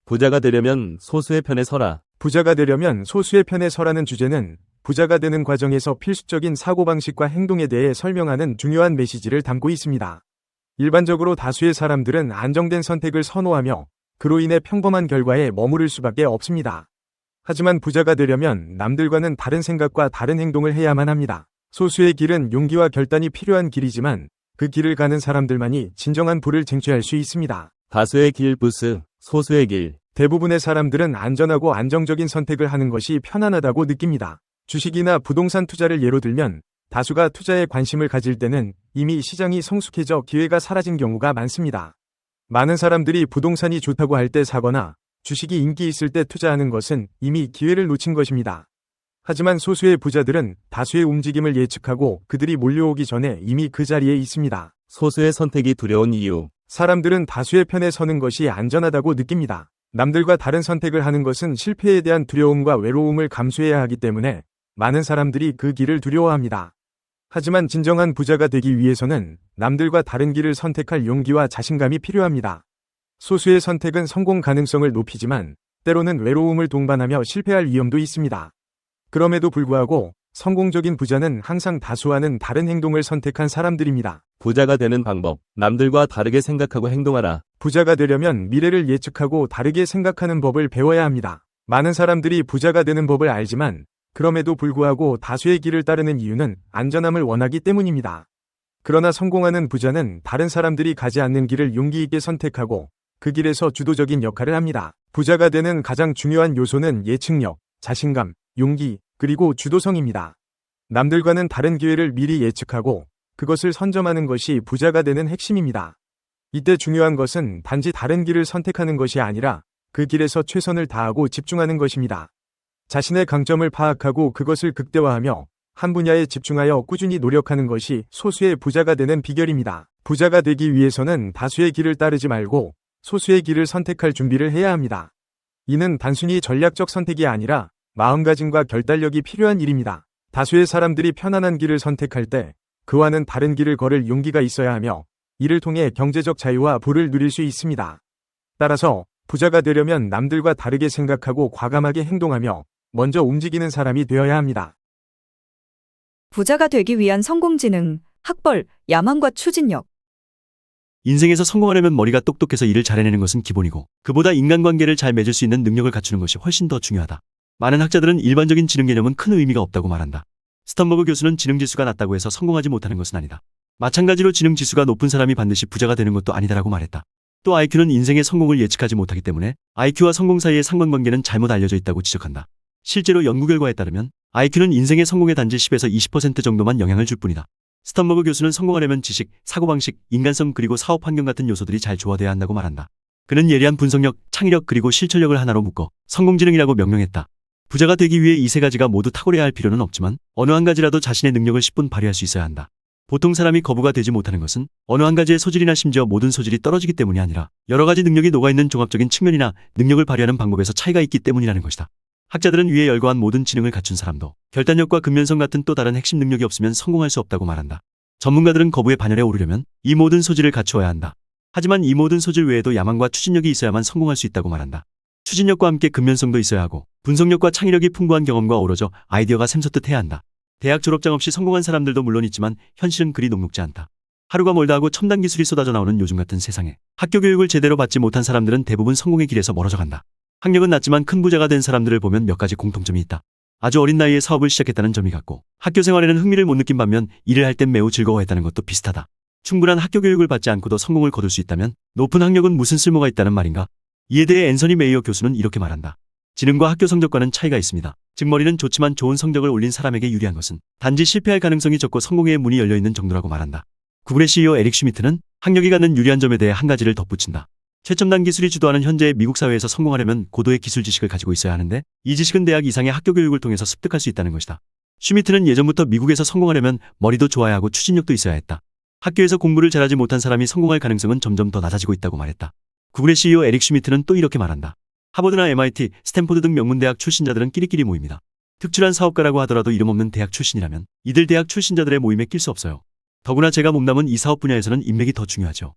부자가 되려면 소수의 편에 서라. 부자가 되려면 소수의 편에 서라는 주제는 부자가 되는 과정에서 필수적인 사고방식과 행동에 대해 설명하는 중요한 메시지를 담고 있습니다. 일반적으로 다수의 사람들은 안정된 선택을 선호하며 그로 인해 평범한 결과에 머무를 수밖에 없습니다. 하지만 부자가 되려면 남들과는 다른 생각과 다른 행동을 해야만 합니다. 소수의 길은 용기와 결단이 필요한 길이지만 그 길을 가는 사람들만이 진정한 부를 쟁취할 수 있습니다. 다수의 길 vs 소수의 길. 대부분의 사람들은 안전하고 안정적인 선택을 하는 것이 편안하다고 느낍니다. 주식이나 부동산 투자를 예로 들면 다수가 투자에 관심을 가질 때는 이미 시장이 성숙해져 기회가 사라진 경우가 많습니다. 많은 사람들이 부동산이 좋다고 할 때 사거나 주식이 인기 있을 때 투자하는 것은 이미 기회를 놓친 것입니다. 하지만 소수의 부자들은 다수의 움직임을 예측하고 그들이 몰려오기 전에 이미 그 자리에 있습니다. 소수의 선택이 두려운 이유. 사람들은 다수의 편에 서는 것이 안전하다고 느낍니다. 남들과 다른 선택을 하는 것은 실패에 대한 두려움과 외로움을 감수해야 하기 때문에 많은 사람들이 그 길을 두려워합니다. 하지만 진정한 부자가 되기 위해서는 남들과 다른 길을 선택할 용기와 자신감이 필요합니다. 소수의 선택은 성공 가능성을 높이지만 때로는 외로움을 동반하며 실패할 위험도 있습니다. 그럼에도 불구하고 성공적인 부자는 항상 다수와는 다른 행동을 선택한 사람들입니다. 부자가 되는 방법. 남들과 다르게 생각하고 행동하라. 부자가 되려면 미래를 예측하고 다르게 생각하는 법을 배워야 합니다. 많은 사람들이 부자가 되는 법을 알지만 그럼에도 불구하고 다수의 길을 따르는 이유는 안전함을 원하기 때문입니다. 그러나 성공하는 부자는 다른 사람들이 가지 않는 길을 용기 있게 선택하고 그 길에서 주도적인 역할을 합니다. 부자가 되는 가장 중요한 요소는 예측력, 자신감, 용기, 그리고 주도성입니다. 남들과는 다른 기회를 미리 예측하고 그것을 선점하는 것이 부자가 되는 핵심입니다. 이때 중요한 것은 단지 다른 길을 선택하는 것이 아니라 그 길에서 최선을 다하고 집중하는 것입니다. 자신의 강점을 파악하고 그것을 극대화하며 한 분야에 집중하여 꾸준히 노력하는 것이 소수의 부자가 되는 비결입니다. 부자가 되기 위해서는 다수의 길을 따르지 말고 소수의 길을 선택할 준비를 해야 합니다. 이는 단순히 전략적 선택이 아니라 마음가짐과 결단력이 필요한 일입니다. 다수의 사람들이 편안한 길을 선택할 때 그와는 다른 길을 걸을 용기가 있어야 하며 이를 통해 경제적 자유와 부를 누릴 수 있습니다. 따라서 부자가 되려면 남들과 다르게 생각하고 과감하게 행동하며 먼저 움직이는 사람이 되어야 합니다. 부자가 되기 위한 성공지능, 학벌, 야망과 추진력. 인생에서 성공하려면 머리가 똑똑해서 일을 잘해내는 것은 기본이고 그보다 인간관계를 잘 맺을 수 있는 능력을 갖추는 것이 훨씬 더 중요하다. 많은 학자들은 일반적인 지능 개념은 큰 의미가 없다고 말한다. 스턴버그 교수는 지능지수가 낮다고 해서 성공하지 못하는 것은 아니다. 마찬가지로 지능지수가 높은 사람이 반드시 부자가 되는 것도 아니다라고 말했다. 또 IQ는 인생의 성공을 예측하지 못하기 때문에 IQ와 성공 사이의 상관관계는 잘못 알려져 있다고 지적한다. 실제로 연구 결과에 따르면 IQ는 인생의 성공에 단지 10에서 20% 정도만 영향을 줄 뿐이다. 스턴버그 교수는 성공하려면 지식, 사고방식, 인간성 그리고 사업 환경 같은 요소들이 잘 조화돼야 한다고 말한다. 그는 예리한 분석력, 창의력 그리고 실천력을 하나로 묶어 성공지능이라고 명명했다. 부자가 되기 위해 이 세 가지가 모두 탁월해야 할 필요는 없지만 어느 한 가지라도 자신의 능력을 10분 발휘할 수 있어야 한다. 보통 사람이 거부가 되지 못하는 것은 어느 한 가지의 소질이나 심지어 모든 소질이 떨어지기 때문이 아니라 여러 가지 능력이 녹아있는 종합적인 측면이나 능력을 발휘하는 방법에서 차이가 있기 때문이라는 것이다. 학자들은 위에 열거한 모든 지능을 갖춘 사람도 결단력과 근면성 같은 또 다른 핵심 능력이 없으면 성공할 수 없다고 말한다. 전문가들은 거부의 반열에 오르려면 이 모든 소질을 갖추어야 한다. 하지만 이 모든 소질 외에도 야망과 추진력이 있어야만 성공할 수 있다고 말한다. 추진력과 함께 근면성도 있어야 하고 분석력과 창의력이 풍부한 경험과 어우러져 아이디어가 샘솟듯해야 한다. 대학 졸업장 없이 성공한 사람들도 물론 있지만 현실은 그리 녹록지 않다. 하루가 멀다 하고 첨단 기술이 쏟아져 나오는 요즘 같은 세상에 학교 교육을 제대로 받지 못한 사람들은 대부분 성공의 길에서 멀어져 간다. 학력은 낮지만 큰 부자가 된 사람들을 보면 몇 가지 공통점이 있다. 아주 어린 나이에 사업을 시작했다는 점이 같고 학교 생활에는 흥미를 못 느낀 반면 일을 할 땐 매우 즐거워했다는 것도 비슷하다. 충분한 학교 교육을 받지 않고도 성공을 거둘 수 있다면 높은 학력은 무슨 쓸모가 있다는 말인가? 이에 대해 앤서니 메이어 교수는 이렇게 말한다. 지능과 학교 성적과는 차이가 있습니다. 즉 머리는 좋지만 좋은 성적을 올린 사람에게 유리한 것은 단지 실패할 가능성이 적고 성공의 문이 열려있는 정도라고 말한다. 구글의 CEO 에릭 슈미트는 학력이 갖는 유리한 점에 대해 한 가지를 덧붙인다. 최첨단 기술이 주도하는 현재의 미국 사회에서 성공하려면 고도의 기술 지식을 가지고 있어야 하는데 이 지식은 대학 이상의 학교 교육을 통해서 습득할 수 있다는 것이다. 슈미트는 예전부터 미국에서 성공하려면 머리도 좋아야 하고 추진력도 있어야 했다. 학교에서 공부를 잘하지 못한 사람이 성공할 가능성은 점점 더 낮아지고 있다고 말했다. 구글의 CEO 에릭 슈미트는 또 이렇게 말한다. 하버드나 MIT, 스탠포드 등 명문대학 출신자들은 끼리끼리 모입니다. 특출한 사업가라고 하더라도 이름 없는 대학 출신이라면 이들 대학 출신자들의 모임에 낄 수 없어요. 더구나 제가 몸담은 이 사업 분야에서는 인맥이 더 중요하죠.